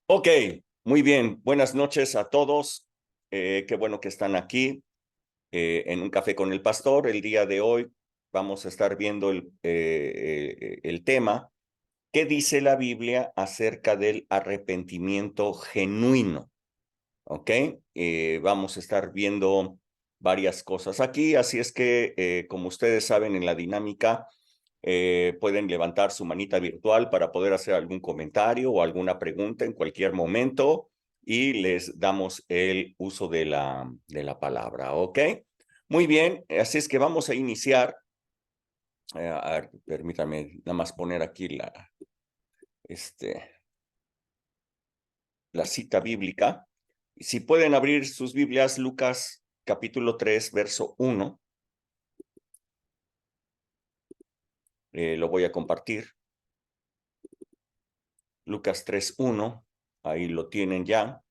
Ok, muy bien. Buenas noches a todos. Qué bueno que están aquí en Un Café con el Pastor. El día de hoy vamos a estar viendo el tema. ¿Qué dice la Biblia acerca del arrepentimiento genuino? Ok, vamos a estar viendo varias cosas aquí. Así es que, como ustedes saben, en la dinámica pueden levantar su manita virtual para poder hacer algún comentario o alguna pregunta en cualquier momento y les damos el uso de la palabra, ¿ok? Muy bien, así es que vamos a iniciar. A ver, permítame nada más poner aquí este, la cita bíblica. Si pueden abrir sus Biblias, Lucas capítulo 3, verso 1, lo voy a compartir. Lucas 3, 1, ahí lo tienen ya.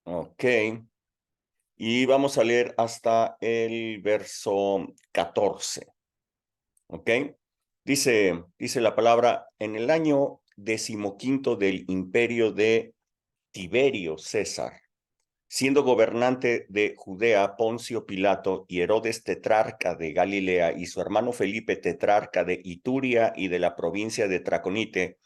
Ok. Y vamos a leer hasta el verso 14. ¿Ok? Dice la palabra, en el año 15 del imperio de Tiberio César, siendo gobernante de Judea Poncio Pilato y Herodes tetrarca de Galilea y su hermano Felipe tetrarca de Ituria y de la provincia de Traconite,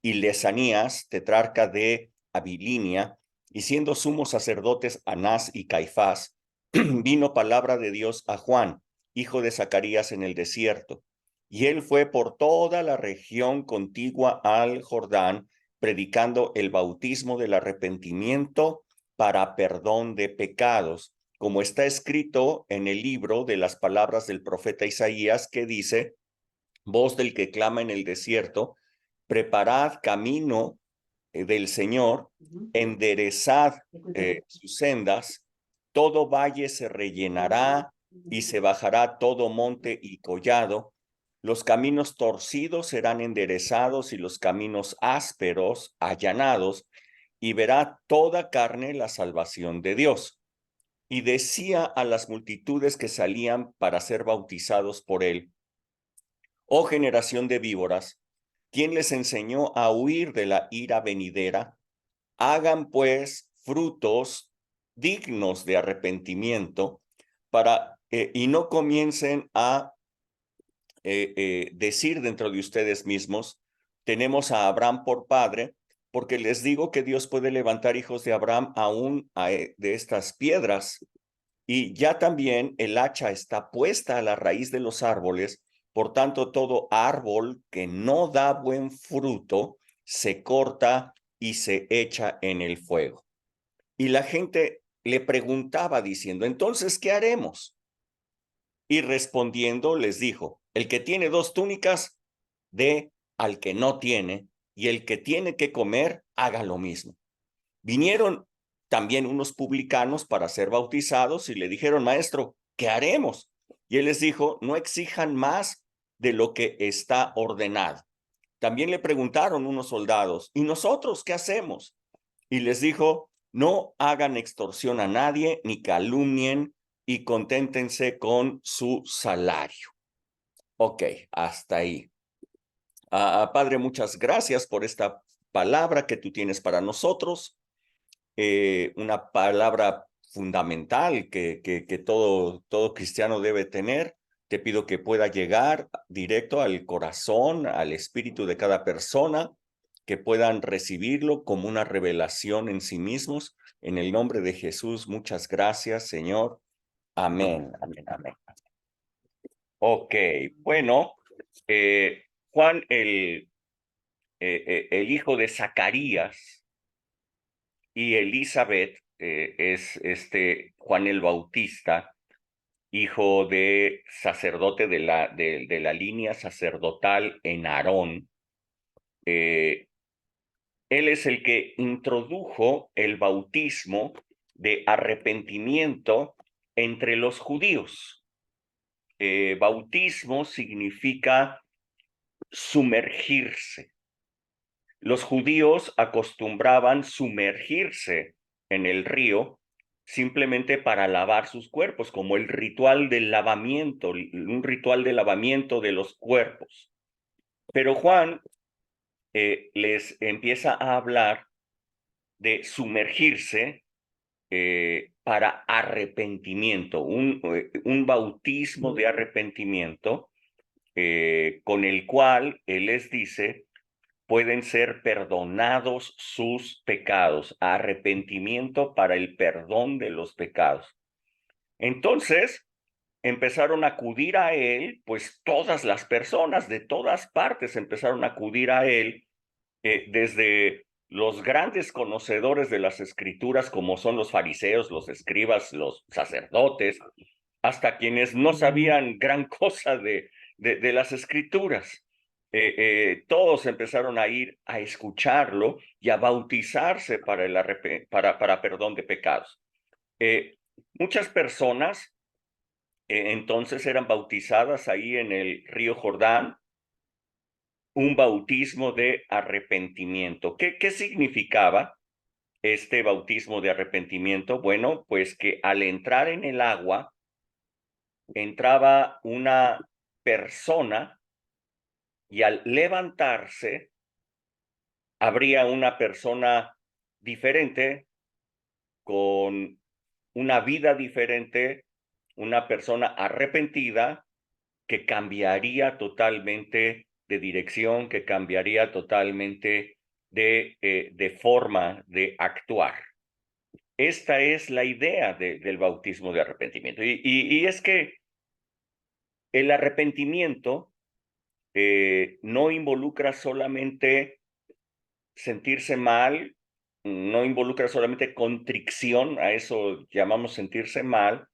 y Lesanías, tetrarca de Abilinia, y siendo sumos sacerdotes Anás y Caifás, vino palabra de Dios a Juan, hijo de Zacarías, en el desierto. Y él fue por toda la región contigua al Jordán, predicando el bautismo del arrepentimiento para perdón de pecados, como está escrito en el libro de las palabras del profeta Isaías, que dice, voz del que clama en el desierto, preparad camino del Señor, enderezad sus sendas, todo valle se rellenará y se bajará todo monte y collado, los caminos torcidos serán enderezados y los caminos ásperos allanados, y verá toda carne la salvación de Dios. Y decía a las multitudes que salían para ser bautizados por él, oh generación de víboras, ¿quién les enseñó a huir de la ira venidera? Hagan pues frutos dignos de arrepentimiento y no comiencen a decir dentro de ustedes mismos, tenemos a Abraham por padre, porque les digo que Dios puede levantar hijos de Abraham aún de estas piedras. Y ya también el hacha está puesta a la raíz de los árboles, por tanto todo árbol que no da buen fruto se corta y se echa en el fuego. Y la gente le preguntaba diciendo, entonces, ¿qué haremos? Y respondiendo les dijo, el que tiene dos túnicas, dé al que no tiene, y el que tiene que comer, haga lo mismo. Vinieron también unos publicanos para ser bautizados y le dijeron, maestro, ¿qué haremos? Y él les dijo, no exijan más de lo que está ordenado. También le preguntaron unos soldados, ¿y nosotros qué hacemos? Y les dijo, no hagan extorsión a nadie, ni calumnien, y conténtense con su salario. Ok, hasta ahí. Padre, muchas gracias por esta palabra que tú tienes para nosotros. Una palabra fundamental que todo cristiano debe tener. Te pido que pueda llegar directo al corazón, al espíritu de cada persona, que puedan recibirlo como una revelación en sí mismos. En el nombre de Jesús, muchas gracias, Señor. Amén, amén, amén. Ok, bueno, Juan, el hijo de Zacarías, y Elizabeth es Juan el Bautista, hijo de sacerdote de la línea sacerdotal en Aarón. Eh, Él es el que introdujo el bautismo de arrepentimiento entre los judíos. Bautismo significa sumergirse. Los judíos acostumbraban sumergirse en el río simplemente para lavar sus cuerpos, como el ritual del lavamiento, un ritual de lavamiento de los cuerpos. Pero Juan les empieza a hablar de sumergirse para arrepentimiento, un bautismo de arrepentimiento con el cual él les dice pueden ser perdonados sus pecados, arrepentimiento para el perdón de los pecados. Entonces empezaron a acudir a él, pues todas las personas de todas partes empezaron a acudir a él, desde los grandes conocedores de las escrituras, como son los fariseos, los escribas, los sacerdotes, hasta quienes no sabían gran cosa de las escrituras. Todos empezaron a ir a escucharlo y a bautizarse para perdón de pecados. Muchas personas entonces eran bautizadas ahí en el río Jordán, un bautismo de arrepentimiento. ¿Qué significaba este bautismo de arrepentimiento? Bueno, pues que al entrar en el agua, entraba una persona y al levantarse, habría una persona diferente, con una vida diferente, una persona arrepentida que cambiaría totalmente de dirección, que cambiaría totalmente de forma de actuar. Esta es la idea del bautismo de arrepentimiento. Y es que el arrepentimiento no involucra solamente sentirse mal, no involucra solamente contrición, a eso llamamos sentirse mal,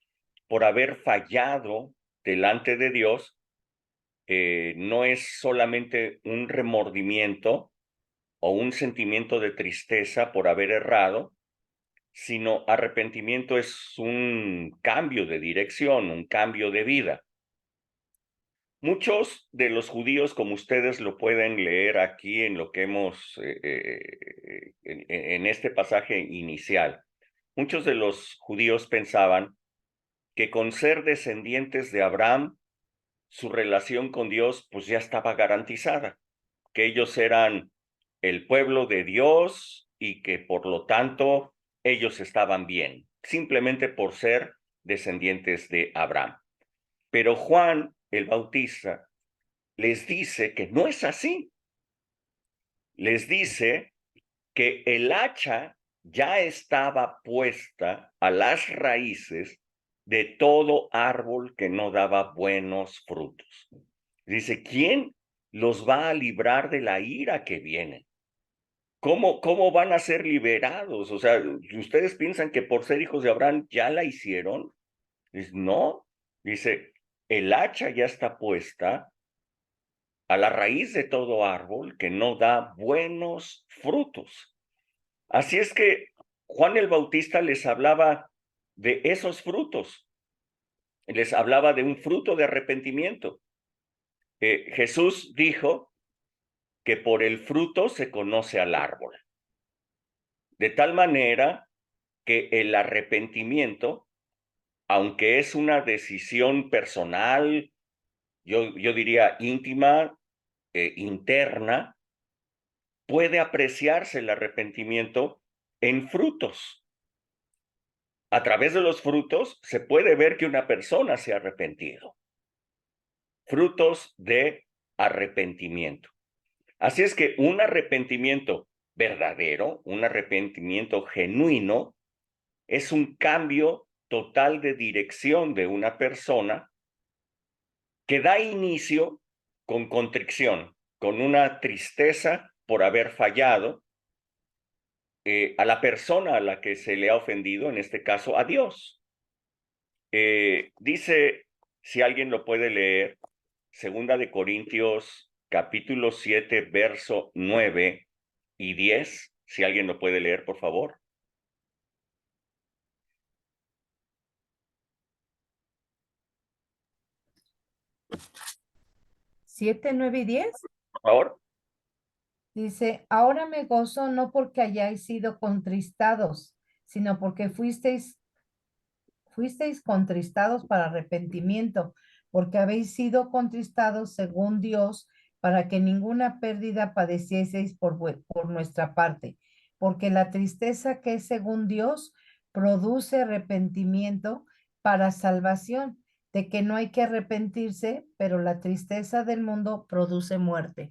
por haber fallado delante de Dios. No es solamente un remordimiento o un sentimiento de tristeza por haber errado, sino arrepentimiento es un cambio de dirección, un cambio de vida. Muchos de los judíos, como ustedes lo pueden leer aquí en lo que hemos, en este pasaje inicial, muchos de los judíos pensaban que con ser descendientes de Abraham, su relación con Dios pues ya estaba garantizada, que ellos eran el pueblo de Dios y que por lo tanto ellos estaban bien, simplemente por ser descendientes de Abraham. Pero Juan el Bautista les dice que no es así. Les dice que el hacha ya estaba puesta a las raíces de todo árbol que no daba buenos frutos. Dice, ¿quién los va a librar de la ira que viene? ¿Cómo van a ser liberados? O sea, ¿ustedes piensan que por ser hijos de Abraham ya la hicieron? Dice, no, dice, el hacha ya está puesta a la raíz de todo árbol que no da buenos frutos. Así es que Juan el Bautista les hablaba de esos frutos, les hablaba de un fruto de arrepentimiento. Jesús dijo que por el fruto se conoce al árbol, de tal manera que el arrepentimiento, aunque es una decisión personal, yo diría íntima, interna, puede apreciarse el arrepentimiento en frutos. A través de los frutos se puede ver que una persona se ha arrepentido. Frutos de arrepentimiento. Así es que un arrepentimiento verdadero, un arrepentimiento genuino, es un cambio total de dirección de una persona que da inicio con contrición, con una tristeza por haber fallado, a la persona a la que se le ha ofendido, en este caso a Dios. Dice, si alguien lo puede leer, Segunda de Corintios, capítulo 7, verso 9 y 10, si alguien lo puede leer, por favor. 7, 9 y 10. Por favor. Dice, ahora me gozo no porque hayáis sido contristados, sino porque fuisteis fuisteis contristados para arrepentimiento, porque habéis sido contristados según Dios, para que ninguna pérdida padecieseis por nuestra parte, porque la tristeza que es según Dios produce arrepentimiento para salvación, de que no hay que arrepentirse, pero la tristeza del mundo produce muerte.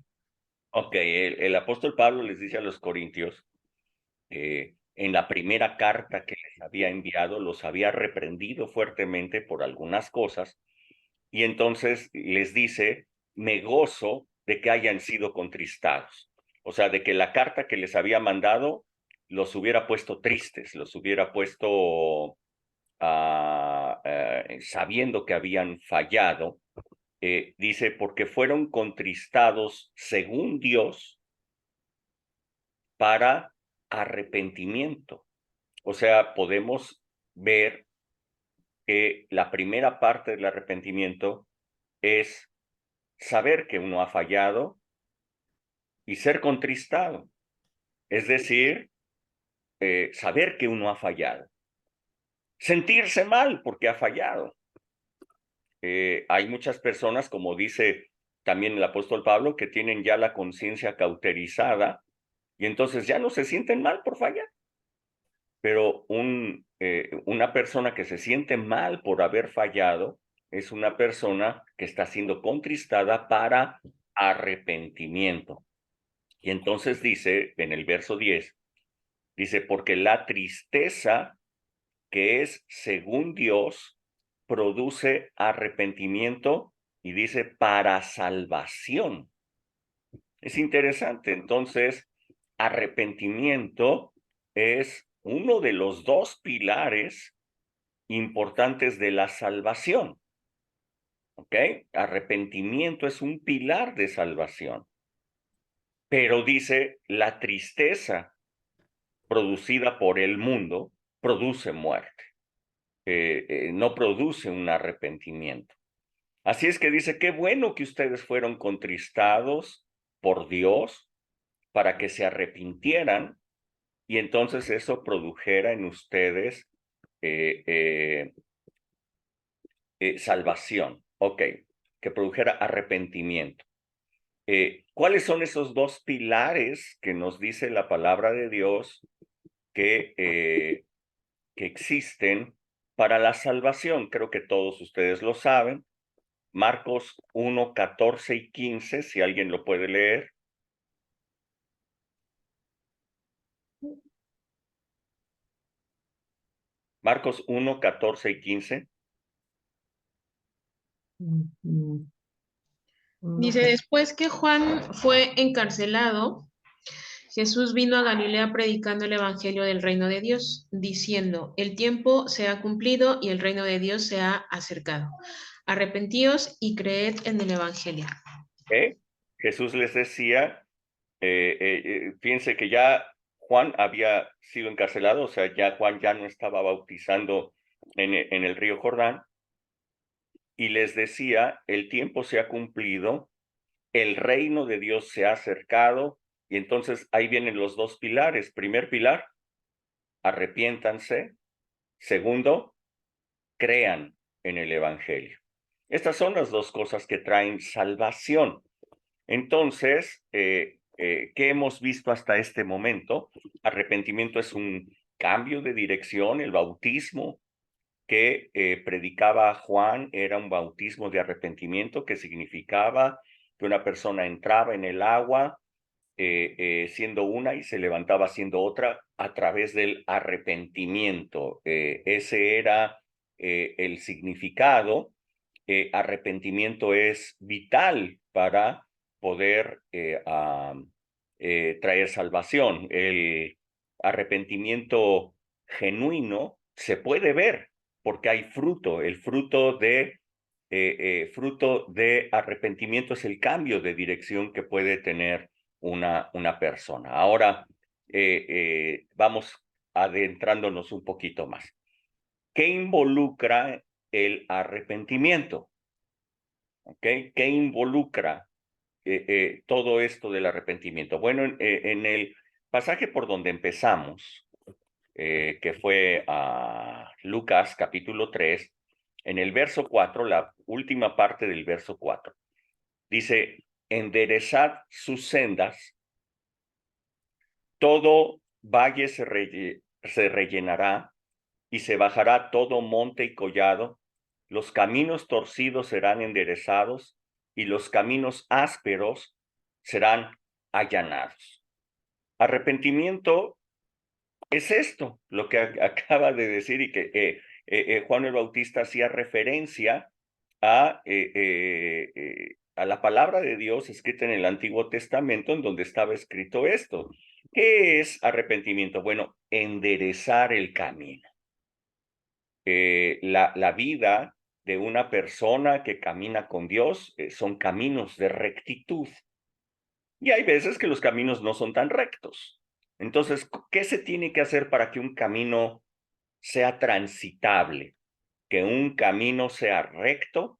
Ok, el apóstol Pablo les dice a los corintios, en la primera carta que les había enviado, los había reprendido fuertemente por algunas cosas, y entonces les dice, me gozo de que hayan sido contristados. O sea, de que la carta que les había mandado los hubiera puesto tristes, los hubiera puesto sabiendo que habían fallado. Dice, porque fueron contristados según Dios para arrepentimiento. O sea, podemos ver que la primera parte del arrepentimiento es saber que uno ha fallado y ser contristado. Es decir, saber que uno ha fallado. Sentirse mal porque ha fallado. Hay muchas personas, como dice también el apóstol Pablo, que tienen ya la conciencia cauterizada y entonces ya no se sienten mal por fallar. Pero una persona que se siente mal por haber fallado es una persona que está siendo contristada para arrepentimiento. Y entonces dice en el verso 10, dice, porque la tristeza que es según Dios produce arrepentimiento y dice para salvación. Es interesante. Entonces, arrepentimiento es uno de los dos pilares importantes de la salvación. ¿Ok? Arrepentimiento es un pilar de salvación. Pero dice, la tristeza producida por el mundo produce muerte. No produce un arrepentimiento. Así es que dice, qué bueno que ustedes fueron contristados por Dios para que se arrepintieran y entonces eso produjera en ustedes salvación. Ok, que produjera arrepentimiento. ¿Cuáles son esos dos pilares que nos dice la palabra de Dios que existen para la salvación? Creo que todos ustedes lo saben. Marcos 1, 14 y 15, si alguien lo puede leer. Marcos 1, 14 y 15. Ujú. Dice, después que Juan fue encarcelado, Jesús vino a Galilea predicando el evangelio del reino de Dios, diciendo, el tiempo se ha cumplido y el reino de Dios se ha acercado. Arrepentíos y creed en el evangelio. Jesús les decía, fíjense que ya Juan había sido encarcelado, o sea, ya Juan ya no estaba bautizando en el río Jordán, y les decía, el tiempo se ha cumplido, el reino de Dios se ha acercado, y entonces ahí vienen los dos pilares. Primer pilar, arrepiéntanse. Segundo, crean en el evangelio. Estas son las dos cosas que traen salvación. Entonces, ¿qué hemos visto hasta este momento? Arrepentimiento es un cambio de dirección. El bautismo que predicaba Juan era un bautismo de arrepentimiento que significaba que una persona entraba en el agua siendo una y se levantaba siendo otra a través del arrepentimiento. Ese era el significado. Arrepentimiento es vital para poder traer salvación. El arrepentimiento genuino se puede ver porque hay fruto. El fruto de arrepentimiento es el cambio de dirección que puede tener una persona. Ahora vamos adentrándonos un poquito más. ¿Qué involucra el arrepentimiento? ¿Okay? ¿Qué involucra todo esto del arrepentimiento? Bueno, en el pasaje por donde empezamos, que fue a Lucas capítulo 3, en el verso 4, la última parte del verso 4, dice, enderezad sus sendas, todo valle se rellenará y se bajará todo monte y collado, los caminos torcidos serán enderezados y los caminos ásperos serán allanados. Arrepentimiento es esto, lo que acaba de decir y que Juan el Bautista hacía referencia a la palabra de Dios escrita en el Antiguo Testamento, en donde estaba escrito esto. ¿Qué es arrepentimiento? Bueno, enderezar el camino. La vida de una persona que camina con Dios son caminos de rectitud. Y hay veces que los caminos no son tan rectos. Entonces, ¿qué se tiene que hacer para que un camino sea transitable? Que un camino sea recto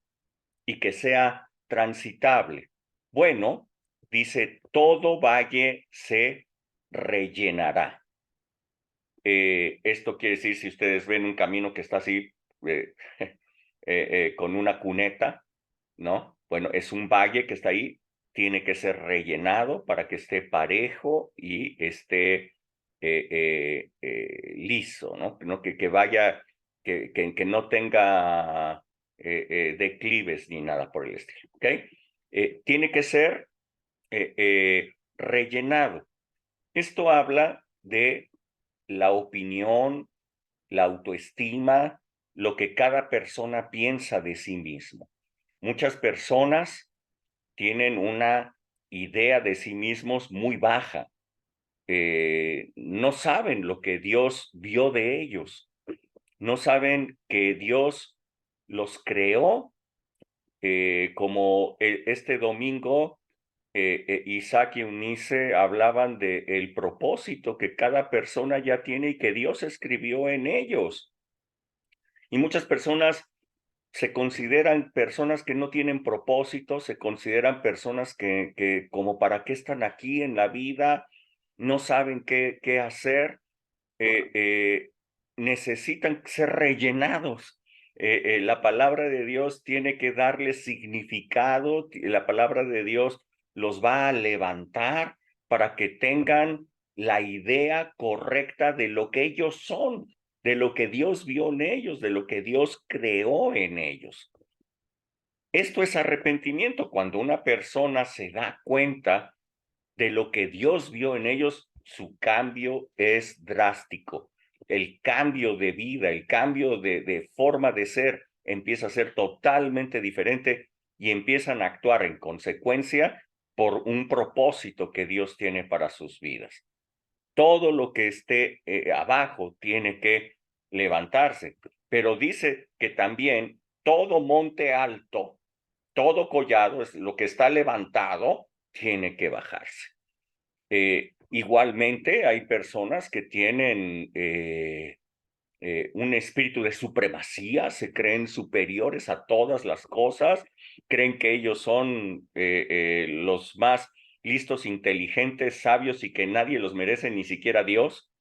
y que sea transitable. Bueno, dice, todo valle se rellenará. Esto quiere decir, si ustedes ven un camino que está así, con una cuneta, ¿no? Bueno, es un valle que está ahí, tiene que ser rellenado para que esté parejo y esté liso, ¿no? Que vaya, que no tenga declives ni nada por el estilo, ¿ok? Tiene que ser rellenado. Esto habla de la opinión, la autoestima, lo que cada persona piensa de sí mismo. Muchas personas tienen una idea de sí mismos muy baja. No saben lo que Dios vio de ellos. No saben que Dios los creó, como este domingo Isaac y Eunice hablaban del propósito que cada persona ya tiene y que Dios escribió en ellos. Y muchas personas se consideran personas que no tienen propósito, se consideran personas que como para qué están aquí en la vida, no saben qué hacer, eh, eh, necesitan ser rellenados. La palabra de Dios tiene que darles significado, la palabra de Dios los va a levantar para que tengan la idea correcta de lo que ellos son, de lo que Dios vio en ellos, de lo que Dios creó en ellos. Esto es arrepentimiento, cuando una persona se da cuenta de lo que Dios vio en ellos, su cambio es drástico. El cambio de vida, el cambio de forma de ser empieza a ser totalmente diferente y empiezan a actuar en consecuencia por un propósito que Dios tiene para sus vidas. Todo lo que esté abajo tiene que levantarse, pero dice que también todo monte alto, todo collado, es lo que está levantado, tiene que bajarse. Igualmente hay personas que tienen un espíritu de supremacía, se creen superiores a todas las cosas, creen que ellos son los más listos, inteligentes, sabios y que nadie los merece, ni siquiera Dios.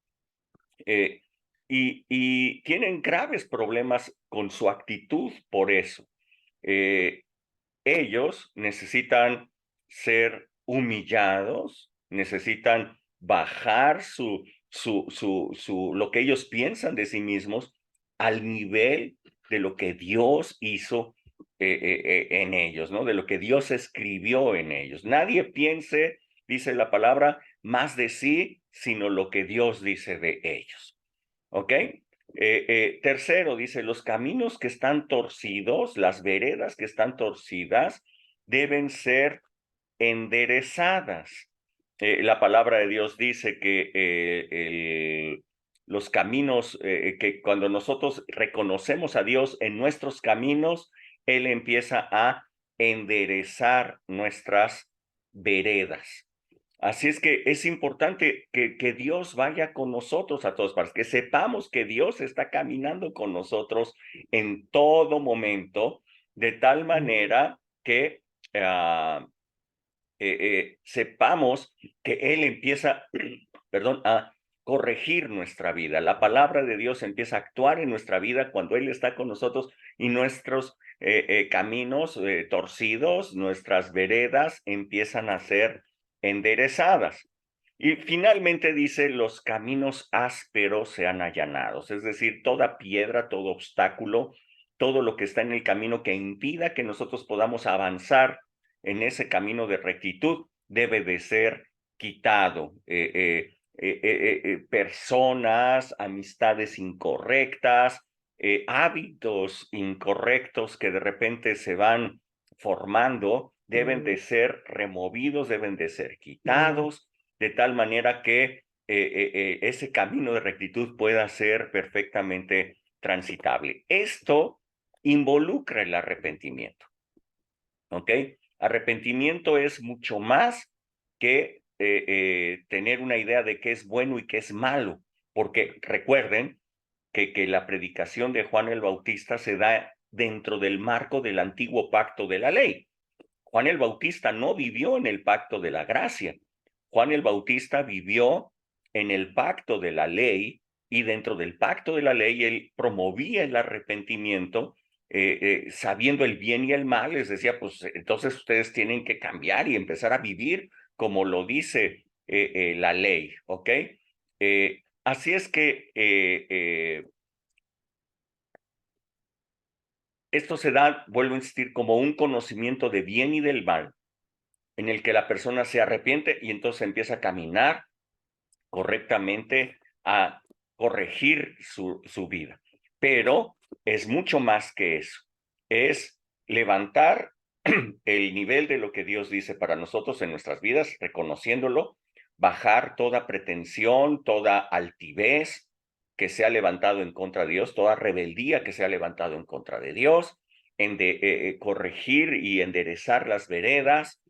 Y tienen graves problemas con su actitud por eso. Ellos necesitan ser humillados, necesitan bajar lo que ellos piensan de sí mismos al nivel de lo que Dios hizo en ellos, ¿no? De lo que Dios escribió en ellos. Nadie piense, dice la palabra, más de sí, sino lo que Dios dice de ellos. ¿Ok? Tercero, dice, los caminos que están torcidos, las veredas que están torcidas, deben ser enderezadas. La palabra de Dios dice que los caminos, que cuando nosotros reconocemos a Dios en nuestros caminos, Él empieza a enderezar nuestras veredas. Así es que es importante que Dios vaya con nosotros a todas partes, que sepamos que Dios está caminando con nosotros en todo momento, de tal manera que sepamos que Él empieza, perdón, a corregir nuestra vida. La palabra de Dios empieza a actuar en nuestra vida cuando Él está con nosotros y nuestros caminos torcidos, nuestras veredas empiezan a ser enderezadas. Y finalmente dice, los caminos ásperos sean allanados, es decir, toda piedra, todo obstáculo, todo lo que está en el camino que impida que nosotros podamos avanzar en ese camino de rectitud debe de ser quitado. Personas, amistades incorrectas, hábitos incorrectos que de repente se van formando, deben de ser removidos, deben de ser quitados, de tal manera que ese camino de rectitud pueda ser perfectamente transitable. Esto involucra el arrepentimiento, ¿ok? Arrepentimiento es mucho más que tener una idea de qué es bueno y qué es malo, porque recuerden que la predicación de Juan el Bautista se da dentro del marco del antiguo pacto de la ley. Juan el Bautista no vivió en el pacto de la gracia. Juan el Bautista vivió en el pacto de la ley y dentro del pacto de la ley él promovía el arrepentimiento sabiendo el bien y el mal. Les decía, pues entonces ustedes tienen que cambiar y empezar a vivir como lo dice la ley, ¿ok? Así es que esto se da, vuelvo a insistir, como un conocimiento de bien y del mal, en el que la persona se arrepiente y entonces empieza a caminar correctamente, a corregir su vida. Pero es mucho más que eso. Es levantar el nivel de lo que Dios dice para nosotros en nuestras vidas, reconociéndolo, bajar toda pretensión, toda altivez que se ha levantado en contra de Dios, toda rebeldía que se ha levantado en contra de Dios, corregir y enderezar las veredas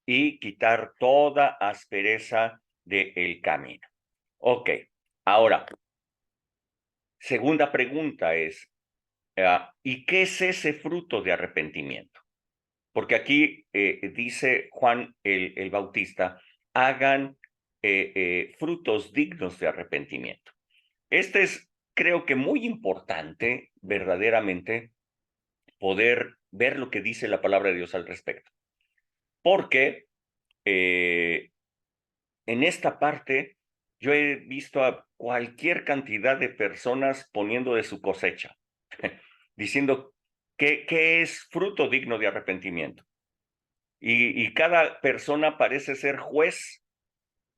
y quitar toda aspereza del camino. Ok, ahora, segunda pregunta es, ¿y qué es ese fruto de arrepentimiento? Porque aquí dice Juan el Bautista, hagan frutos dignos de arrepentimiento. Este es, creo que muy importante, verdaderamente, poder ver lo que dice la palabra de Dios al respecto. Porque en esta parte yo he visto a cualquier cantidad de personas poniendo de su cosecha, diciendo que es fruto digno de arrepentimiento. Y cada persona parece ser juez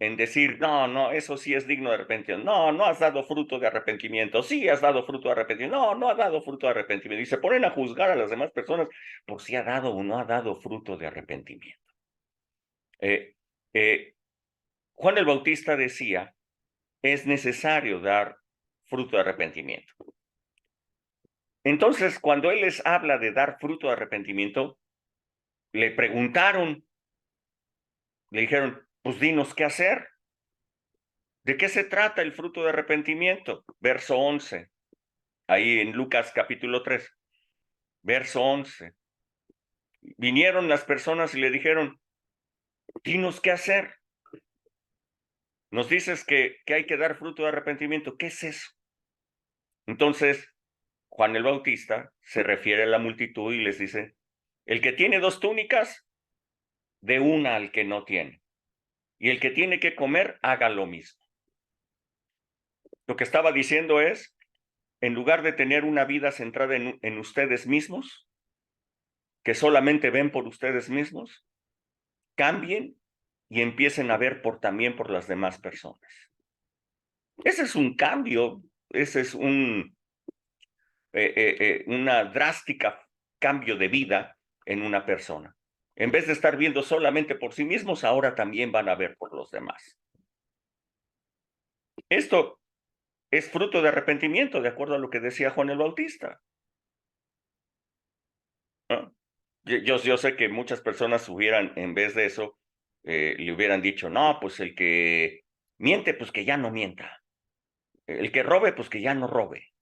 en decir, no, eso sí es digno de arrepentimiento. No has dado fruto de arrepentimiento. Sí has dado fruto de arrepentimiento. No ha dado fruto de arrepentimiento. Y se ponen a juzgar a las demás personas por si ha dado o no ha dado fruto de arrepentimiento. Juan el Bautista decía, es necesario dar fruto de arrepentimiento. Entonces, cuando él les habla de dar fruto de arrepentimiento, le preguntaron, le dijeron, pues dinos qué hacer. ¿De qué se trata el fruto de arrepentimiento? Verso 11, ahí en Lucas capítulo 3, verso 11. Vinieron las personas y le dijeron, dinos qué hacer. Nos dices que hay que dar fruto de arrepentimiento. ¿Qué es eso? Entonces, Juan el Bautista se refiere a la multitud y les dice, el que tiene 2 túnicas, dé una al que no tiene. Y el que tiene que comer, haga lo mismo. Lo que estaba diciendo es, en lugar de tener una vida centrada en ustedes mismos, que solamente ven por ustedes mismos, cambien y empiecen a ver también por las demás personas. Ese es un cambio, ese es una drástica cambio de vida en una persona. En vez de estar viendo solamente por sí mismos, ahora también van a ver por los demás. Esto es fruto de arrepentimiento, de acuerdo a lo que decía Juan el Bautista. ¿No? Yo sé que muchas personas hubieran, en vez de eso, le hubieran dicho, no, pues el que miente, pues que ya no mienta. El que robe, pues que ya no robe.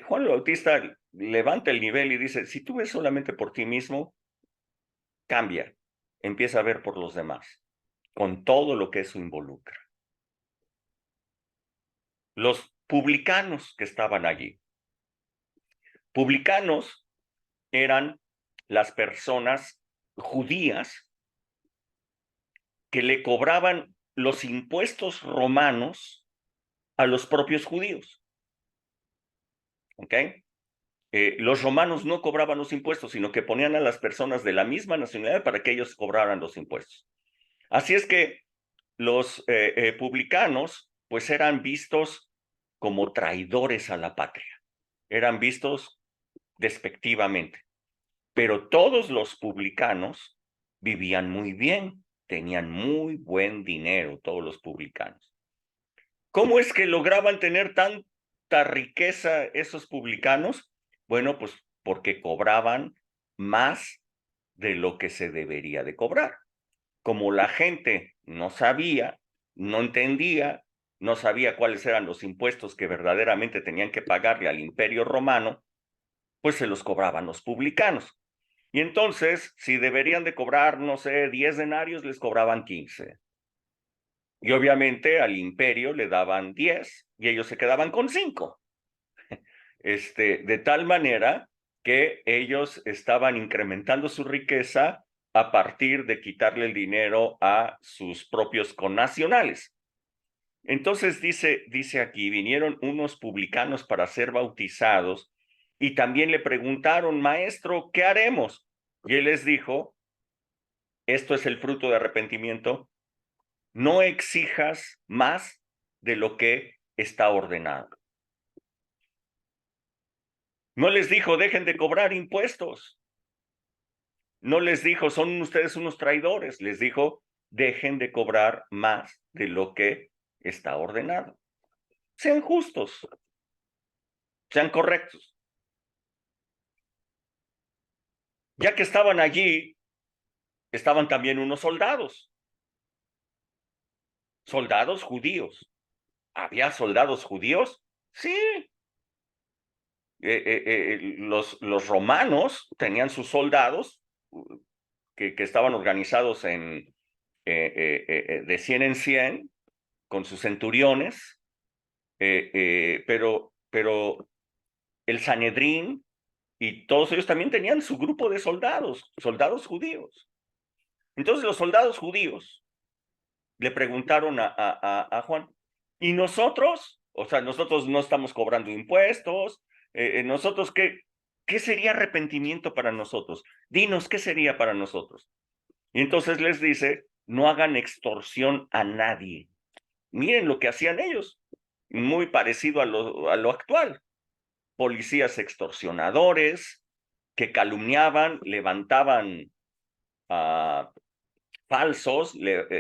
Juan el Bautista levanta el nivel y dice, si tú ves solamente por ti mismo, cambia, empieza a ver por los demás, con todo lo que eso involucra. los publicanos que estaban allí. Publicanos eran las personas judías que le cobraban los impuestos romanos a los propios judíos. ¿Ok? Los romanos no cobraban los impuestos, sino que ponían a las personas de la misma nacionalidad para que ellos cobraran los impuestos. Así es que los publicanos, pues eran vistos como traidores a la patria, eran vistos despectivamente. Pero todos los publicanos vivían muy bien, tenían muy buen dinero, todos los publicanos. ¿Cómo es que lograban tener tanta riqueza esos publicanos? Bueno, pues porque cobraban más de lo que se debería de cobrar. Como la gente no sabía, no entendía, no sabía cuáles eran los impuestos que verdaderamente tenían que pagarle al Imperio Romano, pues se los cobraban los publicanos. Y entonces, si deberían de cobrar, no sé, 10 denarios, les cobraban 15. Y obviamente al imperio le daban 10 y ellos se quedaban con 5. De tal manera que ellos estaban incrementando su riqueza a partir de quitarle el dinero a sus propios connacionales. Entonces dice aquí, vinieron unos publicanos para ser bautizados y también le preguntaron, maestro, ¿qué haremos? Y él les dijo, esto es el fruto de arrepentimiento, no exijas más de lo que está ordenado. No les dijo, dejen de cobrar impuestos. No les dijo, son ustedes unos traidores. Les dijo, dejen de cobrar más de lo que está ordenado. Sean justos, sean correctos. Ya que estaban allí, estaban también unos soldados. Soldados judíos. ¿Había soldados judíos? Sí. Los romanos tenían sus soldados que estaban organizados de 100 en 100, con sus centuriones, pero el Sanedrín y todos ellos también tenían su grupo de soldados judíos. Entonces los soldados judíos le preguntaron a Juan, ¿y nosotros? O sea, nosotros no estamos cobrando impuestos, nosotros, ¿qué sería arrepentimiento para nosotros? Dinos, ¿qué sería para nosotros? Y entonces les dice, no hagan extorsión a nadie. Miren lo que hacían ellos, muy parecido a lo actual. Policías extorsionadores que calumniaban, levantaban falsos,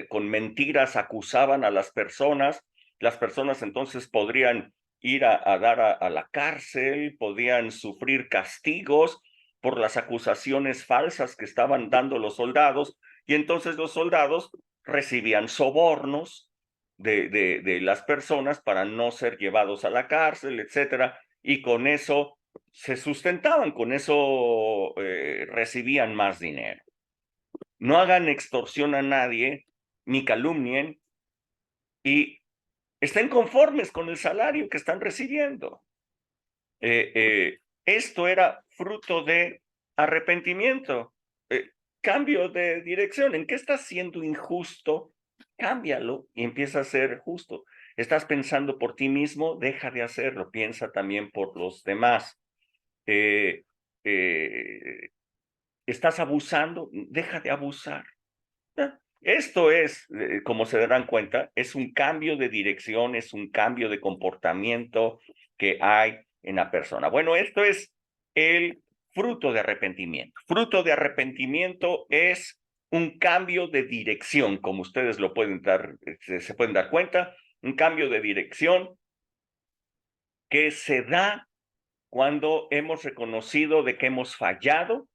con mentiras acusaban a las personas entonces podrían ir a dar a la cárcel, podían sufrir castigos por las acusaciones falsas que estaban dando los soldados, y entonces los soldados recibían sobornos de las personas para no ser llevados a la cárcel, etcétera, y con eso se sustentaban, con eso recibían más dinero. No hagan extorsión a nadie, ni calumnien, y estén conformes con el salario que están recibiendo. Esto era fruto de arrepentimiento, cambio de dirección. ¿En qué estás siendo injusto? Cámbialo y empieza a ser justo. ¿Estás pensando por ti mismo? Deja de hacerlo, piensa también por los demás. ¿Estás abusando? Deja de abusar. Esto es, como se darán cuenta, es un cambio de dirección, es un cambio de comportamiento que hay en la persona. Bueno, esto es el fruto de arrepentimiento. Fruto de arrepentimiento es un cambio de dirección, como ustedes lo pueden se pueden dar cuenta, un cambio de dirección que se da cuando hemos reconocido de que hemos fallado.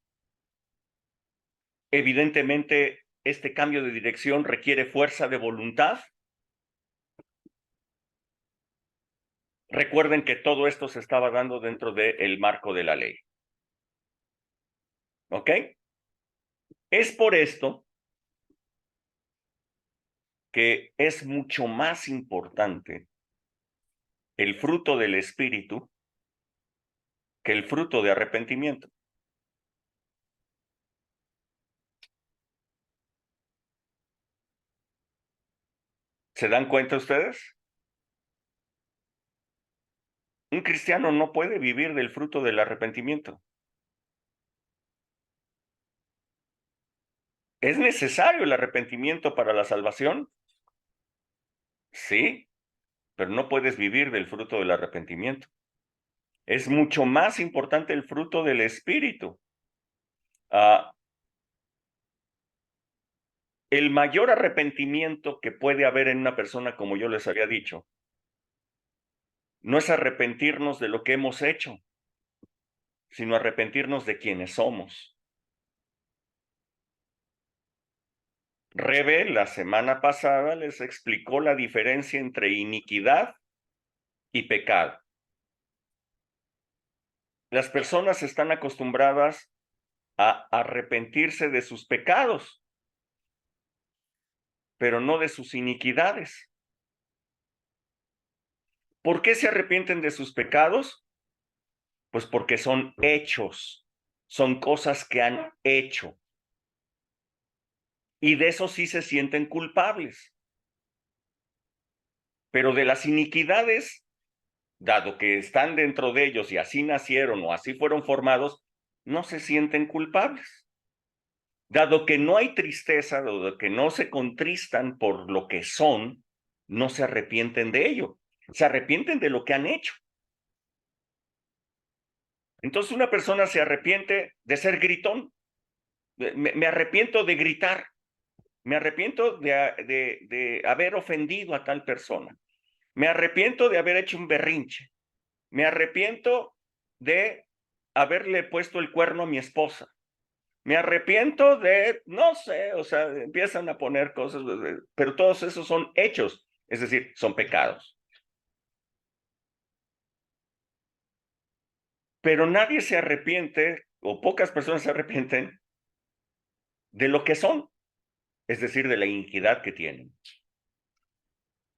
Evidentemente, este cambio de dirección requiere fuerza de voluntad. Recuerden que todo esto se estaba dando dentro del marco de la ley. ¿Ok? Es por esto que es mucho más importante el fruto del Espíritu que el fruto de arrepentimiento. ¿Se dan cuenta ustedes? Un cristiano no puede vivir del fruto del arrepentimiento. ¿Es necesario el arrepentimiento para la salvación? Sí, pero no puedes vivir del fruto del arrepentimiento. Es mucho más importante el fruto del Espíritu. El mayor arrepentimiento que puede haber en una persona, como yo les había dicho, no es arrepentirnos de lo que hemos hecho, sino arrepentirnos de quienes somos. Rebe, la semana pasada, les explicó la diferencia entre iniquidad y pecado. Las personas están acostumbradas a arrepentirse de sus pecados, pero no de sus iniquidades. ¿Por qué se arrepienten de sus pecados? Pues porque son hechos, son cosas que han hecho. Y de eso sí se sienten culpables. Pero de las iniquidades, dado que están dentro de ellos y así nacieron o así fueron formados, no se sienten culpables. Dado que no hay tristeza, dado que no se contristan por lo que son, no se arrepienten de ello. Se arrepienten de lo que han hecho. Entonces una persona se arrepiente de ser gritón. Me arrepiento de gritar. Me arrepiento de haber ofendido a tal persona. Me arrepiento de haber hecho un berrinche. Me arrepiento de haberle puesto el cuerno a mi esposa. Me arrepiento de, no sé, o sea, empiezan a poner cosas, pero todos esos son hechos, es decir, son pecados. Pero nadie se arrepiente, o pocas personas se arrepienten, de lo que son, es decir, de la iniquidad que tienen.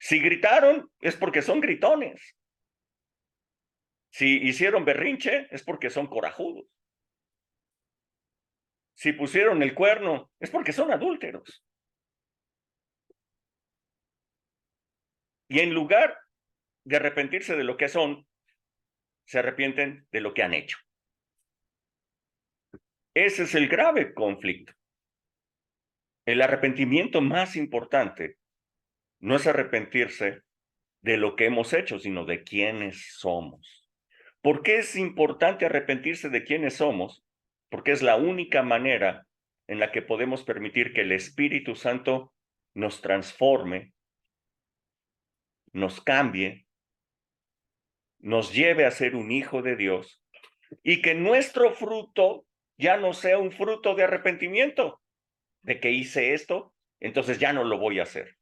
Si gritaron, es porque son gritones. Si hicieron berrinche, es porque son corajudos. Si pusieron el cuerno, es porque son adúlteros. Y en lugar de arrepentirse de lo que son, se arrepienten de lo que han hecho. Ese es el grave conflicto. El arrepentimiento más importante no es arrepentirse de lo que hemos hecho, sino de quiénes somos. ¿Por qué es importante arrepentirse de quiénes somos? Porque es la única manera en la que podemos permitir que el Espíritu Santo nos transforme, nos cambie, nos lleve a ser un hijo de Dios y que nuestro fruto ya no sea un fruto de arrepentimiento, de que hice esto, entonces ya no lo voy a hacer,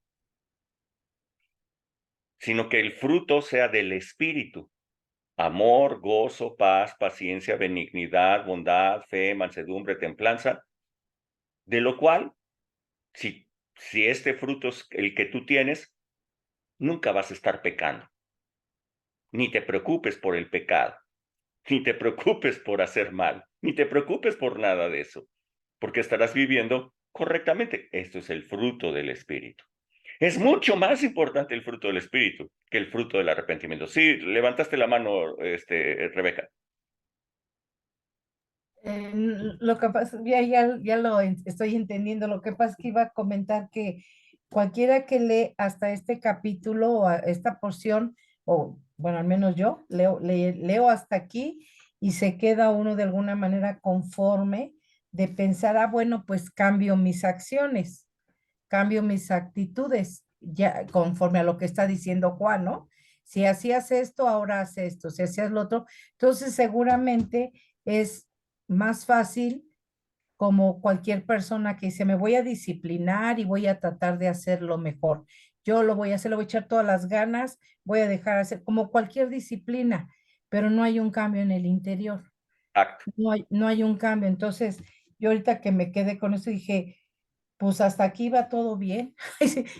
sino que el fruto sea del Espíritu. Amor, gozo, paz, paciencia, benignidad, bondad, fe, mansedumbre, templanza, de lo cual, si este fruto es el que tú tienes, nunca vas a estar pecando. Ni te preocupes por el pecado, ni te preocupes por hacer mal, ni te preocupes por nada de eso, porque estarás viviendo correctamente. Esto es el fruto del Espíritu. Es mucho más importante el fruto del Espíritu que el fruto del arrepentimiento. Sí, levantaste la mano, Rebeca. Lo que pasa, ya lo estoy entendiendo. Lo que pasa es que iba a comentar que cualquiera que lee hasta este capítulo o esta porción, o bueno, al menos yo leo hasta aquí y se queda uno de alguna manera conforme de pensar, ah, bueno, pues cambio mis acciones, cambio mis actitudes, ya conforme a lo que está diciendo Juan, ¿no? Si hacías esto, ahora haz esto, si hacías lo otro, entonces seguramente es más fácil como cualquier persona que dice, me voy a disciplinar y voy a tratar de hacerlo mejor. Yo lo voy a hacer, le voy a echar todas las ganas, voy a dejar hacer como cualquier disciplina, pero no hay un cambio en el interior. Acto. No hay un cambio. Entonces, yo ahorita que me quedé con eso dije, Pues hasta aquí iba todo bien.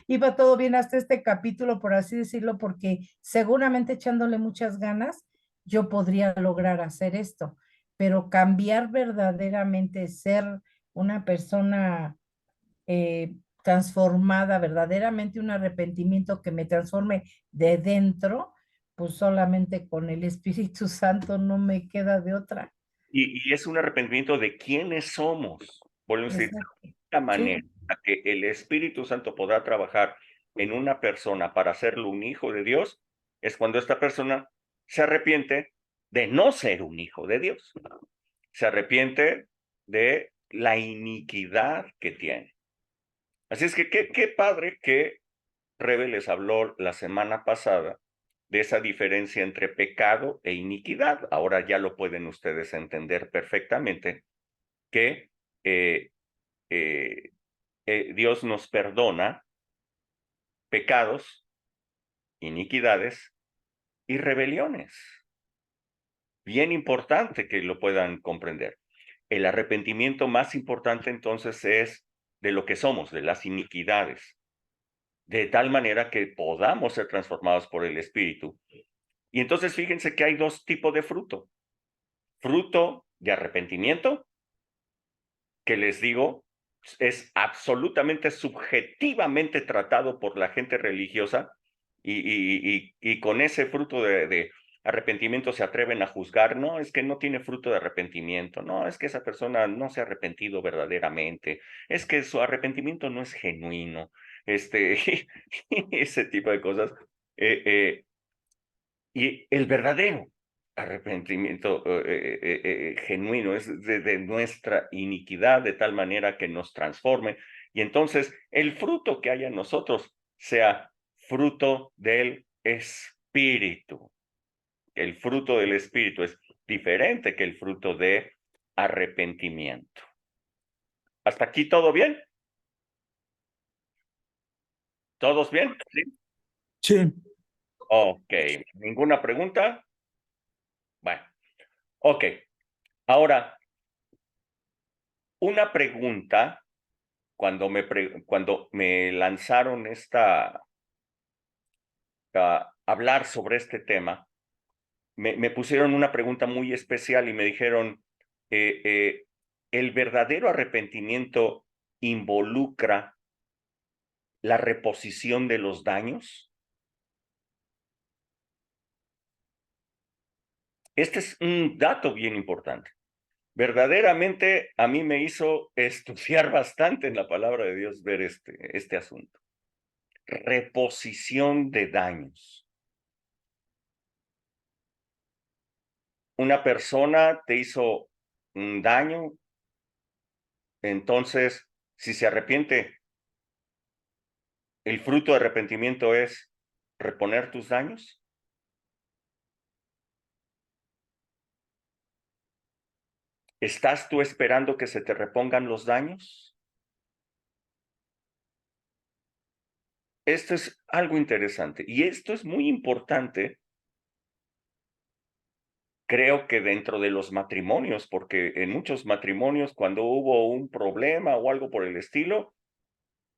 Iba todo bien hasta este capítulo, por así decirlo, porque seguramente echándole muchas ganas, yo podría lograr hacer esto, pero cambiar verdaderamente, ser una persona transformada, verdaderamente un arrepentimiento que me transforme de dentro, pues solamente con el Espíritu Santo no me queda de otra. Y es un arrepentimiento de quiénes somos. Volvemos a decir, Exacto. la Sí, manera que el Espíritu Santo podrá trabajar en una persona para hacerlo un hijo de Dios es cuando esta persona se arrepiente de no ser un hijo de Dios. Se arrepiente de la iniquidad que tiene. Así es que qué padre que Rebe les habló la semana pasada de esa diferencia entre pecado e iniquidad. Ahora ya lo pueden ustedes entender perfectamente que eh, eh, Dios nos perdona pecados, iniquidades y rebeliones. Bien importante que lo puedan comprender. El arrepentimiento más importante entonces es de lo que somos, de las iniquidades, de tal manera que podamos ser transformados por el Espíritu. Y entonces fíjense que hay dos tipos de fruto. Fruto de arrepentimiento, que les digo, es absolutamente subjetivamente tratado por la gente religiosa y con ese fruto de arrepentimiento se atreven a juzgar, no, es que no tiene fruto de arrepentimiento, no, es que esa persona no se ha arrepentido verdaderamente, es que su arrepentimiento no es genuino, ese tipo de cosas. Y el verdadero arrepentimiento genuino es de nuestra iniquidad, de tal manera que nos transforme. Y entonces el fruto que haya en nosotros sea fruto del Espíritu. El fruto del Espíritu es diferente que el fruto de arrepentimiento. ¿Hasta aquí todo bien? ¿Todos bien? ¿Sí? Sí. Ok. ¿Ninguna pregunta? Bueno, ok. Ahora, una pregunta cuando me lanzaron a hablar sobre este tema, me pusieron una pregunta muy especial y me dijeron, ¿el verdadero arrepentimiento involucra la reposición de los daños? Este es un dato bien importante. Verdaderamente a mí me hizo estudiar bastante en la palabra de Dios ver este asunto. Reposición de daños. Una persona te hizo un daño, entonces, si se arrepiente, el fruto de arrepentimiento es reponer tus daños. ¿Estás tú esperando que se te repongan los daños? Esto es algo interesante y esto es muy importante, creo que dentro de los matrimonios, porque en muchos matrimonios cuando hubo un problema o algo por el estilo,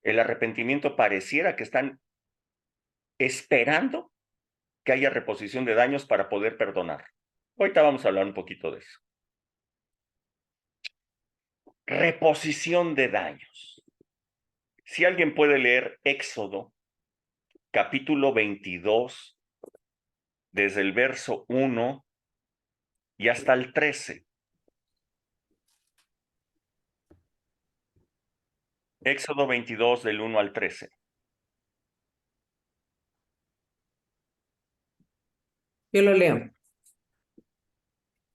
el arrepentimiento pareciera que están esperando que haya reposición de daños para poder perdonar. Ahorita vamos a hablar un poquito de eso. Reposición de daños. Si alguien puede leer Éxodo, capítulo 22, desde el verso 1 y hasta el 13. Éxodo 22, del 1 al 13. Yo lo leo.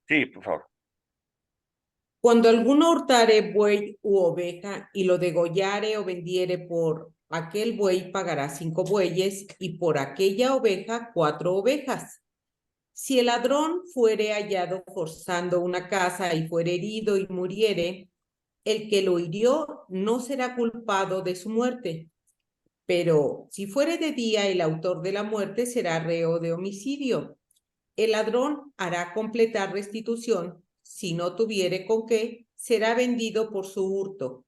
Sí, por favor. Cuando alguno hurtare buey u oveja y lo degollare o vendiere, por aquel buey pagará 5 bueyes y por aquella oveja 4 ovejas. Si el ladrón fuere hallado forzando una casa y fuere herido y muriere, el que lo hirió no será culpado de su muerte. Pero si fuere de día, el autor de la muerte será reo de homicidio. El ladrón hará completar restitución. Si no tuviere con qué, será vendido por su hurto.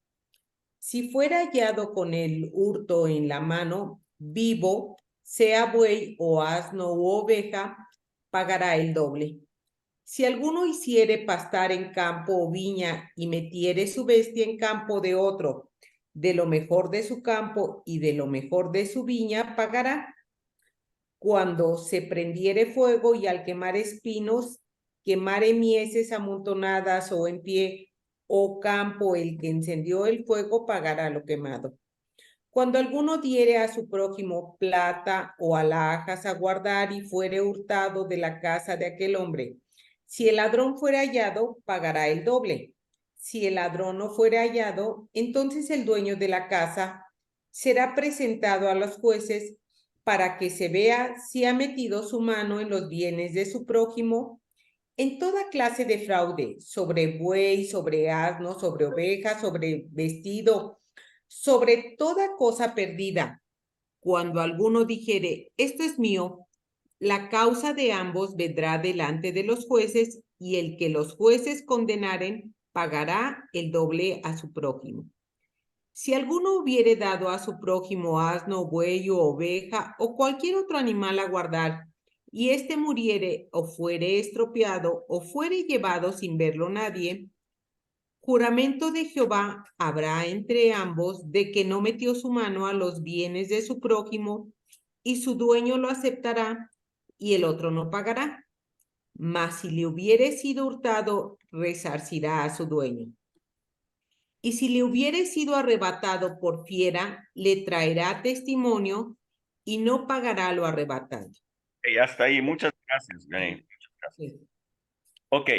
Si fuera hallado con el hurto en la mano, vivo, sea buey o asno u oveja, pagará el doble. Si alguno hiciere pastar en campo o viña y metiere su bestia en campo de otro, de lo mejor de su campo y de lo mejor de su viña, pagará. Cuando se prendiere fuego y al quemar espinos, quemare mieses amontonadas o en pie, o campo, el que encendió el fuego pagará lo quemado. Cuando alguno diere a su prójimo plata o alhajas a guardar y fuere hurtado de la casa de aquel hombre, si el ladrón fuere hallado, pagará el doble. Si el ladrón no fuere hallado, entonces el dueño de la casa será presentado a los jueces para que se vea si ha metido su mano en los bienes de su prójimo. En toda clase de fraude, sobre buey, sobre asno, sobre oveja, sobre vestido, sobre toda cosa perdida, cuando alguno dijere, esto es mío, la causa de ambos vendrá delante de los jueces, y el que los jueces condenaren pagará el doble a su prójimo. Si alguno hubiere dado a su prójimo asno, buey o oveja o cualquier otro animal a guardar, y éste muriere o fuere estropeado o fuere llevado sin verlo nadie, juramento de Jehová habrá entre ambos de que no metió su mano a los bienes de su prójimo, y su dueño lo aceptará y el otro no pagará. Mas si le hubiere sido hurtado, resarcirá a su dueño. Y si le hubiere sido arrebatado por fiera, le traerá testimonio y no pagará lo arrebatado. Y hasta ahí, muchas gracias, Jane. Sí. Ok,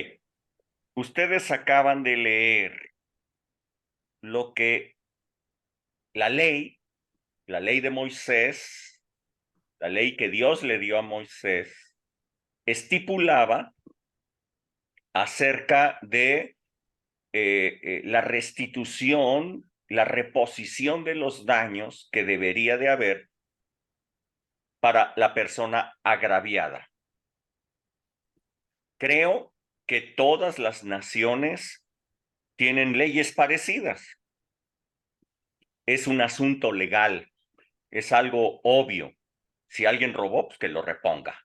ustedes acaban de leer lo que la ley de Moisés, la ley que Dios le dio a Moisés, estipulaba acerca de la restitución, la reposición de los daños que debería de haber para la persona agraviada. Creo que todas las naciones tienen leyes parecidas. Es un asunto legal, es algo obvio. Si alguien robó, pues que lo reponga.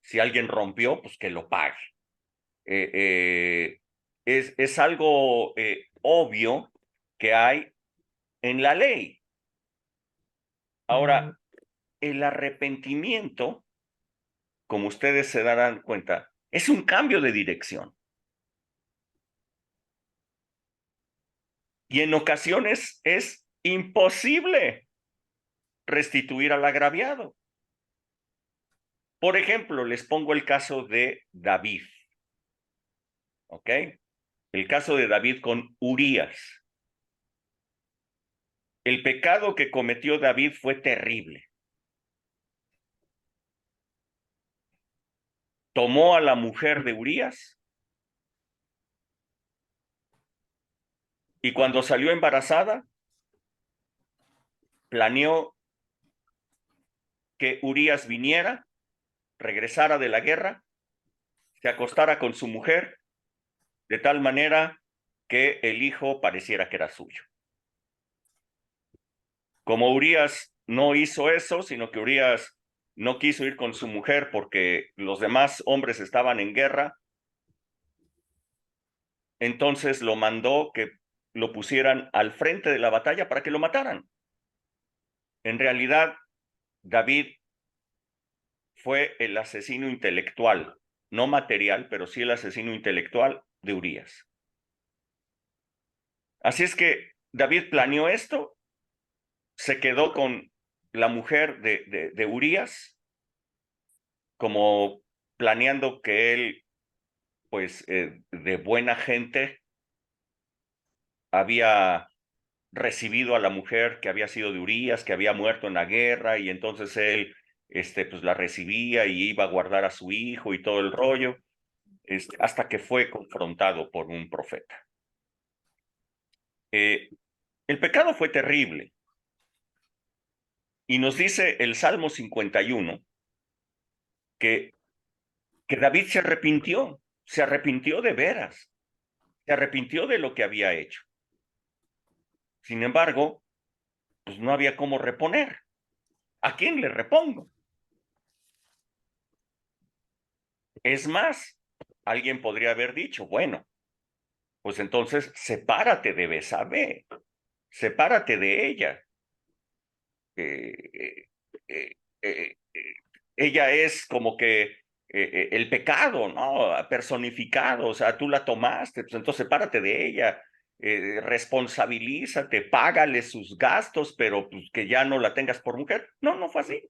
Si alguien rompió, pues que lo pague. Es algo obvio que hay en la ley. Ahora, el arrepentimiento, como ustedes se darán cuenta, es un cambio de dirección. Y en ocasiones es imposible restituir al agraviado. Por ejemplo, les pongo el caso de David. ¿Ok? El caso de David con Urías. El pecado que cometió David fue terrible. Tomó a la mujer de Urías y cuando salió embarazada, planeó que Urías viniera, regresara de la guerra, se acostara con su mujer, de tal manera que el hijo pareciera que era suyo. Como Urías no hizo eso, sino que Urías no quiso ir con su mujer porque los demás hombres estaban en guerra, entonces lo mandó que lo pusieran al frente de la batalla para que lo mataran. En realidad, David fue el asesino intelectual, no material, pero sí el asesino intelectual de Urías. Así es que David planeó esto, se quedó con la mujer de Urías, como planeando que él, pues, de buena gente, había recibido a la mujer que había sido de Urías, que había muerto en la guerra, y entonces él, pues la recibía y iba a guardar a su hijo y todo el rollo, hasta que fue confrontado por un profeta. El pecado fue terrible. Y nos dice el Salmo 51 que David se arrepintió de veras, se arrepintió de lo que había hecho. Sin embargo, pues no había cómo reponer. ¿A quién le repongo? Es más, alguien podría haber dicho, bueno, pues entonces sepárate de Betsabé, sepárate de ella. Eh, eh, eh, ella es como que el pecado, ¿no? Personificado, o sea, tú la tomaste, pues entonces sepárate de ella, responsabilízate, págale sus gastos, pero pues que ya no la tengas por mujer. No, no fue así.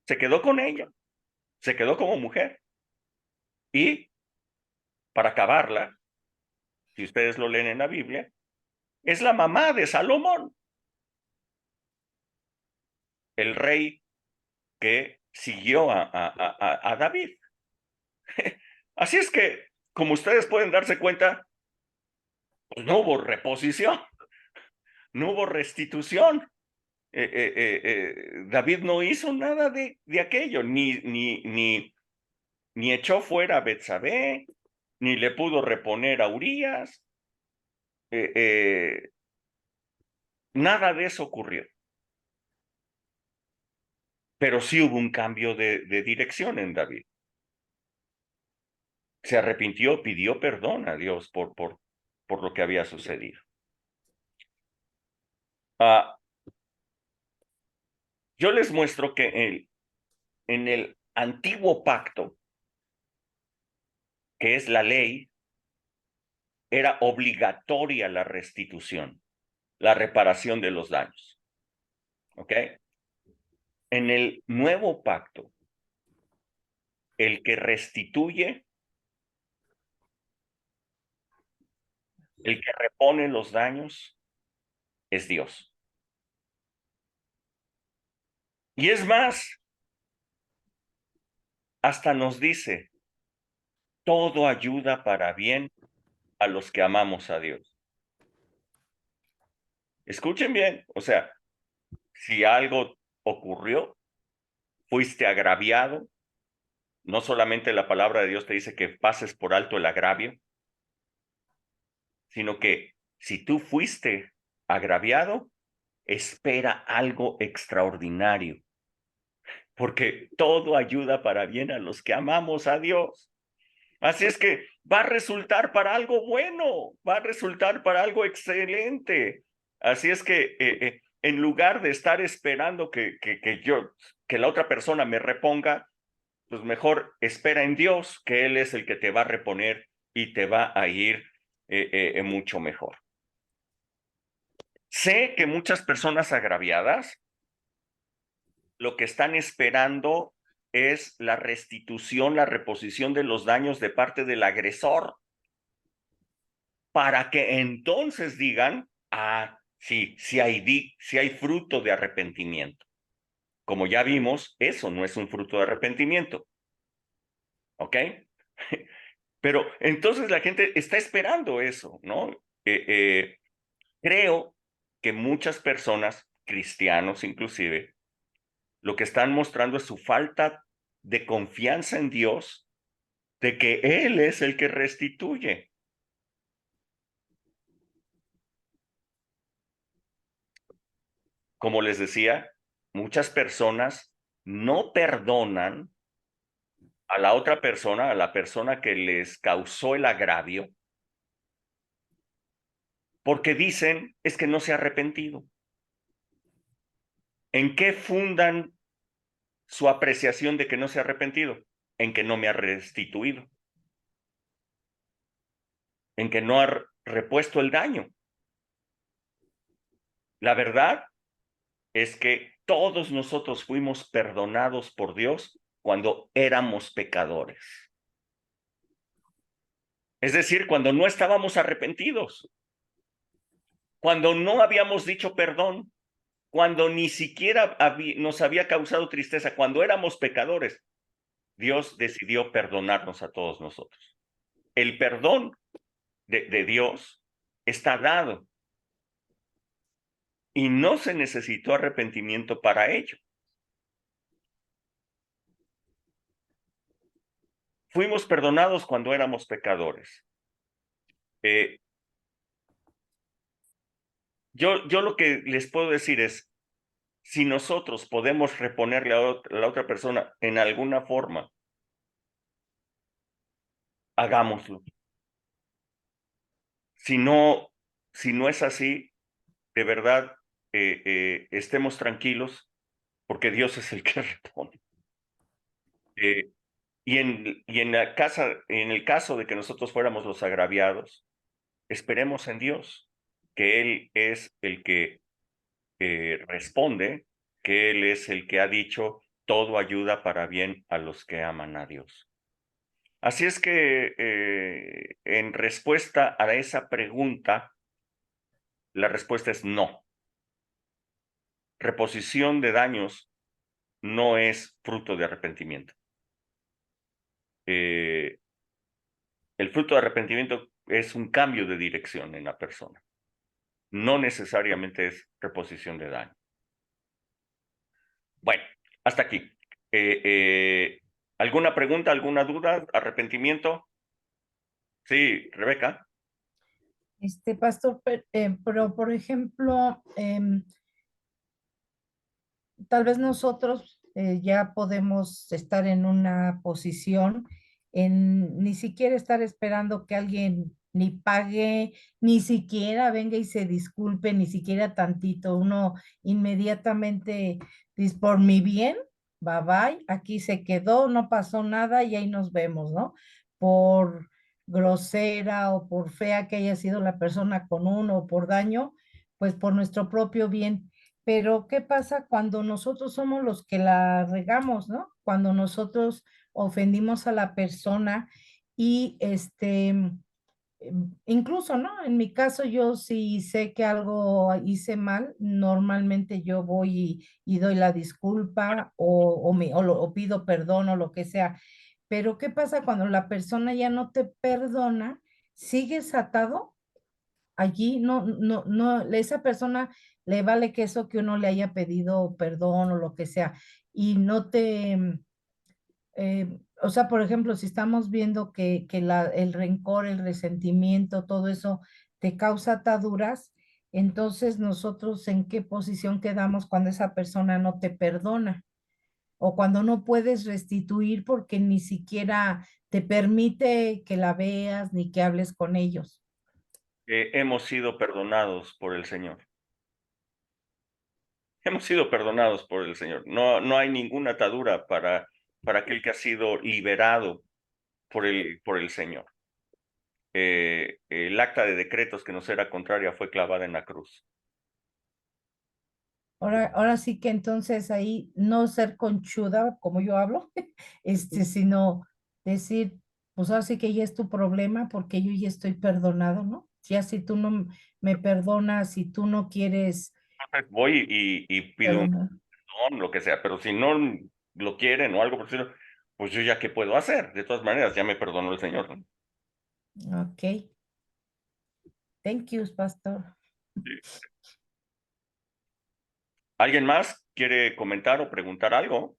Se quedó con ella, se quedó como mujer. Y para acabarla, si ustedes lo leen en la Biblia, es la mamá de Salomón, el rey que siguió a David. Así es que, como ustedes pueden darse cuenta, pues no hubo reposición, no hubo restitución. David no hizo nada de aquello, ni echó fuera a Betsabé, ni le pudo reponer a Urías. Nada de eso ocurrió. Pero sí hubo un cambio de dirección en David. Se arrepintió, pidió perdón a Dios por lo que había sucedido. Yo les muestro que en el antiguo pacto, que es la ley, era obligatoria la restitución, la reparación de los daños. ¿Ok? En el nuevo pacto, el que restituye, el que repone los daños, es Dios. Y es más, hasta nos dice, todo ayuda para bien a los que amamos a Dios. Escuchen bien, o sea, si algo ocurrió, fuiste agraviado, no solamente la palabra de Dios te dice que pases por alto el agravio, sino que si tú fuiste agraviado, espera algo extraordinario, porque todo ayuda para bien a los que amamos a Dios. Así es que va a resultar para algo bueno, va a resultar para algo excelente. Así es que en lugar de estar esperando que la otra persona me reponga, pues mejor espera en Dios, que Él es el que te va a reponer y te va a ir mucho mejor. Sé que muchas personas agraviadas lo que están esperando es la restitución, la reposición de los daños de parte del agresor, para que entonces digan, sí hay fruto de arrepentimiento. Como ya vimos, eso no es un fruto de arrepentimiento. ¿Ok? Pero entonces la gente está esperando eso, ¿no? Creo que muchas personas, cristianos inclusive, lo que están mostrando es su falta de confianza en Dios, de que Él es el que restituye. Como les decía, muchas personas no perdonan a la otra persona, a la persona que les causó el agravio, porque dicen, es que no se ha arrepentido. ¿En qué fundan su apreciación de que no se ha arrepentido? En que no me ha restituido, en que no ha repuesto el daño. La verdad es que todos nosotros fuimos perdonados por Dios cuando éramos pecadores. Es decir, cuando no estábamos arrepentidos, cuando no habíamos dicho perdón, cuando ni siquiera nos había causado tristeza, cuando éramos pecadores, Dios decidió perdonarnos a todos nosotros. El perdón de Dios está dado y no se necesitó arrepentimiento para ello. Fuimos perdonados cuando éramos pecadores. yo lo que les puedo decir es, si nosotros podemos reponerle a la otra persona en alguna forma, hagámoslo. Si no es así, de verdad, estemos tranquilos, porque Dios es el que repone. Y en el caso de que nosotros fuéramos los agraviados, esperemos en Dios, que Él es el que responde, que Él es el que ha dicho, todo ayuda para bien a los que aman a Dios. Así es que en respuesta a esa pregunta, la respuesta es no. Reposición de daños no es fruto de arrepentimiento. El fruto de arrepentimiento es un cambio de dirección en la persona. No necesariamente es reposición de daño. Bueno, hasta aquí. ¿Alguna pregunta, alguna duda? ¿Arrepentimiento? Sí, Rebeca. Pastor, pero por ejemplo, tal vez nosotros ya podemos estar en una posición en ni siquiera estar esperando que alguien ni pague, ni siquiera venga y se disculpe, ni siquiera tantito. Uno inmediatamente dice, por mi bien, bye bye, aquí se quedó, no pasó nada y ahí nos vemos, ¿no? Por grosera o por fea que haya sido la persona con uno o por daño, pues por nuestro propio bien. Pero ¿qué pasa cuando nosotros somos los que la regamos, ¿no? Cuando nosotros ofendimos a la persona y incluso, ¿no? En mi caso, yo si sé que algo hice mal, normalmente yo voy y doy la disculpa o pido perdón o lo que sea. Pero ¿qué pasa cuando la persona ya no te perdona? ¿Sigues atado? Allí no, esa persona le vale que eso que uno le haya pedido perdón o lo que sea, y no o sea, por ejemplo, si estamos viendo que el rencor, el resentimiento, todo eso te causa ataduras, entonces nosotros en qué posición quedamos cuando esa persona no te perdona o cuando no puedes restituir porque ni siquiera te permite que la veas ni que hables con ellos. Hemos sido perdonados por el Señor. Hemos sido perdonados por el Señor. No hay ninguna atadura para aquel que ha sido liberado por el Señor. El acta de decretos que nos era contraria fue clavada en la cruz. Ahora sí que entonces ahí no ser conchuda, como yo hablo, sino decir, pues ahora sí que ya es tu problema porque yo ya estoy perdonado, ¿no? Ya si tú no me perdonas, si tú no quieres Entonces voy y pido un perdonar. perdón, lo que sea, pero si no lo quieren o algo por el estilo, pues yo ya qué puedo hacer. De todas maneras, ya me perdonó el Señor, ¿no? Ok. Thank you, pastor. ¿Alguien más quiere comentar o preguntar algo?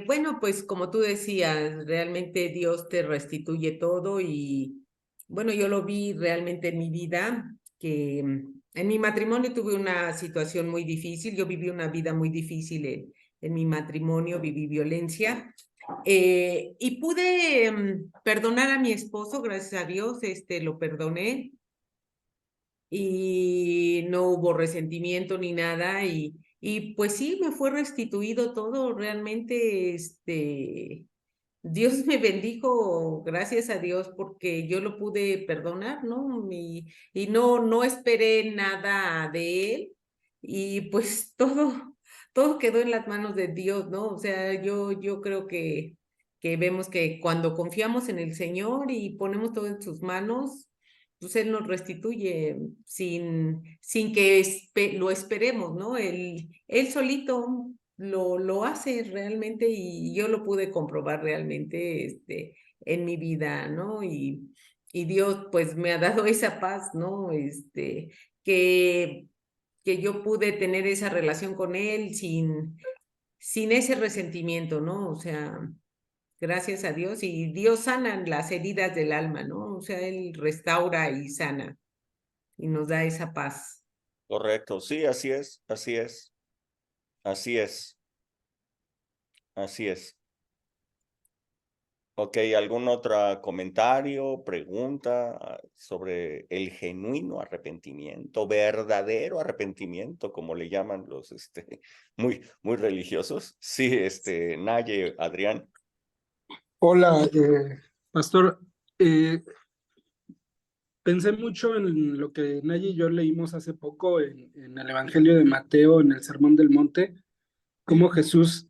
Bueno, pues como tú decías, realmente Dios te restituye todo y bueno, yo lo vi realmente en mi vida, que en mi matrimonio tuve una situación muy difícil, yo viví una vida muy difícil en mi matrimonio, viví violencia y pude perdonar a mi esposo, gracias a Dios, lo perdoné y no hubo resentimiento ni nada y pues sí, me fue restituido todo, realmente, Dios me bendijo, gracias a Dios, porque yo lo pude perdonar, ¿no? Y no esperé nada de él y pues todo quedó en las manos de Dios, ¿no? O sea, yo creo que vemos que cuando confiamos en el Señor y ponemos todo en sus manos, pues Él nos restituye sin que lo esperemos, ¿no? Él solito lo hace realmente y yo lo pude comprobar realmente en mi vida, ¿no? Y Dios pues me ha dado esa paz, ¿no? Que, que yo pude tener esa relación con Él sin ese resentimiento, ¿no? O sea, gracias a Dios y Dios sana las heridas del alma, ¿no? O sea, Él restaura y sana y nos da esa paz. Correcto, sí, así es, así es, así es, así es. Ok, ¿algún otro comentario, pregunta sobre el genuino arrepentimiento, verdadero arrepentimiento, como le llaman los muy religiosos? Sí, Naye, Adrián. Hola, pastor. Pensé mucho en lo que Nayi y yo leímos hace poco en el Evangelio de Mateo, en el Sermón del Monte, cómo Jesús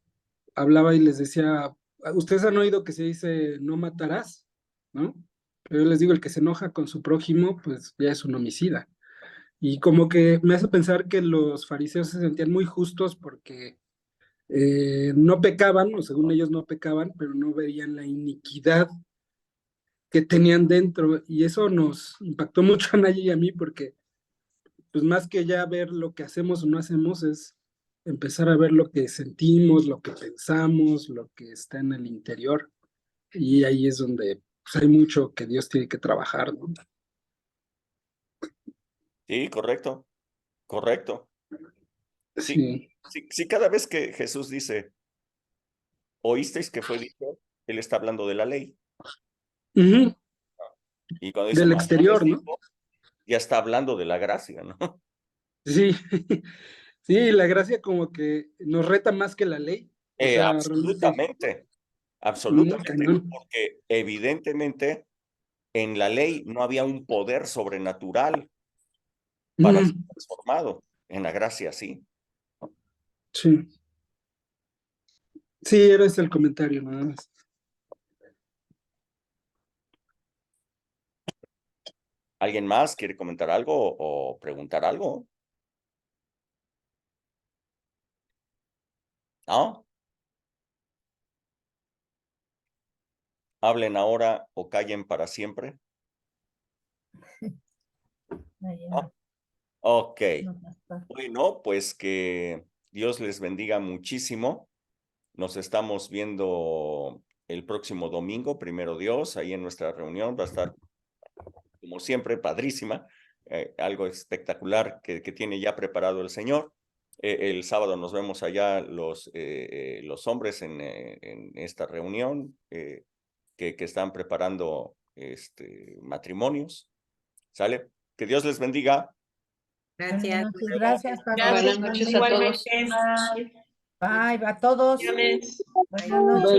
hablaba y les decía, ustedes han oído que se dice no matarás, ¿no? Pero yo les digo, el que se enoja con su prójimo, pues ya es un homicida. Y como que me hace pensar que los fariseos se sentían muy justos porque no pecaban, o según ellos no pecaban, pero no veían la iniquidad que tenían dentro. Y eso nos impactó mucho a Nayi y a mí porque, pues más que ya ver lo que hacemos o no hacemos, es empezar a ver lo que sentimos, lo que pensamos, lo que está en el interior. Y ahí es donde pues, hay mucho que Dios tiene que trabajar, ¿no? Sí, correcto, correcto. Sí. Sí, cada vez que Jesús dice, oísteis que fue dicho, él está hablando de la ley. Ujú. Y cuando dice, Del "Mas exterior, les ¿no? digo", ya está hablando de la gracia, ¿no? Sí, sí, la gracia como que nos reta más que la ley. O sea, realmente Absolutamente, muy absolutamente, cañón. porque evidentemente en la ley no había un poder sobrenatural para ser Ujú. transformado. En la gracia, sí. Sí. Sí, era ese el comentario, nada más. ¿Alguien más quiere comentar algo o preguntar algo? ¿No? ¿Hablen ahora o callen para siempre? ¿No? Ok. Bueno, pues que Dios les bendiga muchísimo. Nos estamos viendo el próximo domingo, primero Dios, ahí en nuestra reunión. Va a estar, como siempre, padrísima. Algo espectacular que tiene ya preparado el Señor. El sábado nos vemos allá los hombres en esta reunión que están preparando matrimonios. ¿Sale? Que Dios les bendiga. Gracias. Buenas noches, gracias, pastor. Gracias, Buenas noches a todos. igualmente. Bye, a todos. Bendiciones. Buenas noches.